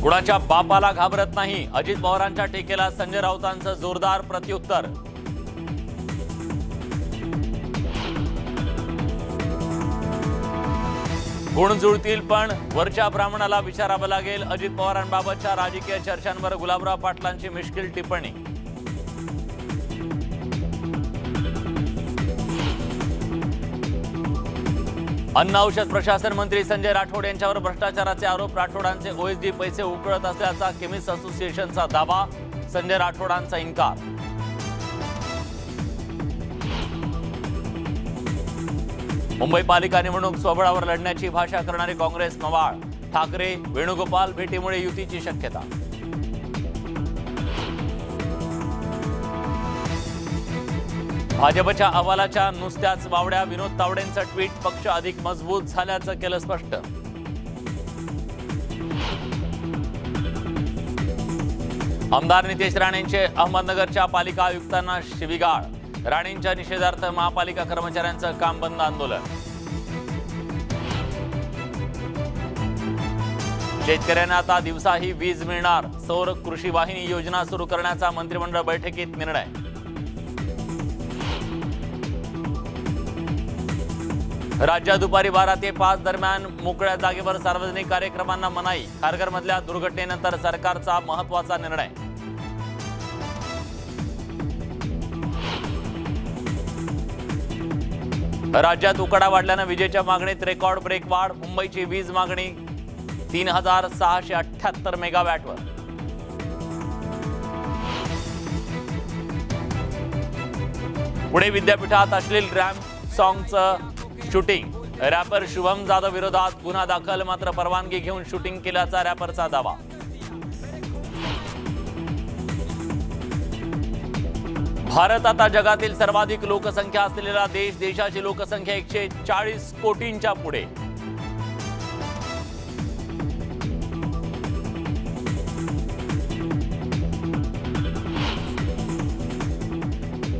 कुणाच्या बापाला घाबरत नाही, अजित पवारांच्या टीकेला संजय राऊतांचं जोरदार प्रत्युत्तर. गुण जुळतील पण वरच्या ब्राह्मणाला विचारावं लागेल, अजित पवारांबाबतच्या राजकीय चर्चांवर गुलाबराव पाटलांची मिश्किल टिप्पणी. अन्न औषध प्रशासन मंत्री संजय राठोड यांच्यावर भ्रष्टाचाराचे आरोप. राठोडांचे ओएसडी पैसे उकळत असल्याचा केमिस्ट असोसिएशनचा दावा. संजय राठोडांचा इन्कार. मुंबई पालिका निवडणूक स्वबळावर लढण्याची भाषा करणारी काँग्रेस मवाळ. ठाकरे वेणुगोपाल भेटीमुळे युतीची शक्यता. भाजपच्या अहवालाच्या नुसत्याच वावड्या. विनोद तावडेंचं ट्विट. पक्ष अधिक मजबूत झाल्याचं केलं स्पष्ट. आमदार नितेश राणेंचे अहमदनगरच्या पालिका आयुक्तांना शिवीगाळ. राणेंच्या निषेधार्थ महापालिका कर्मचाऱ्यांचं काम बंद आंदोलन. शेतकऱ्यांना आता दिवसाही वीज मिळणार. सौर कृषी वाहिनी योजना सुरू करण्याचा मंत्रिमंडळ बैठकीत निर्णय. राज्यात दुपारी 12 ते 5 दरम्यान मोकळ्या जागेवर सार्वजनिक कार्यक्रमांना मनाई. खारघरमधल्या दुर्घटनेनंतर सरकारचा महत्त्वाचा निर्णय. राज्यात उकाडा वाढल्यानं विजेच्या मागणीत रेकॉर्ड ब्रेक वाढ. मुंबईची वीज मागणी 3678 मेगावॅटवर. पुणे विद्यापीठात अश्लील रॅप सॉंगचं शूटिंग. रॅपर शुभम जाधव विरोधात गुन्हा दाखल. मात्र परवानगी घेऊन शूटिंग केल्याचा रॅपरचा दावा. भारत आता जगातील सर्वाधिक लोकसंख्या असलेला देश. देशाची लोकसंख्या 140 कोटींच्या पुढे.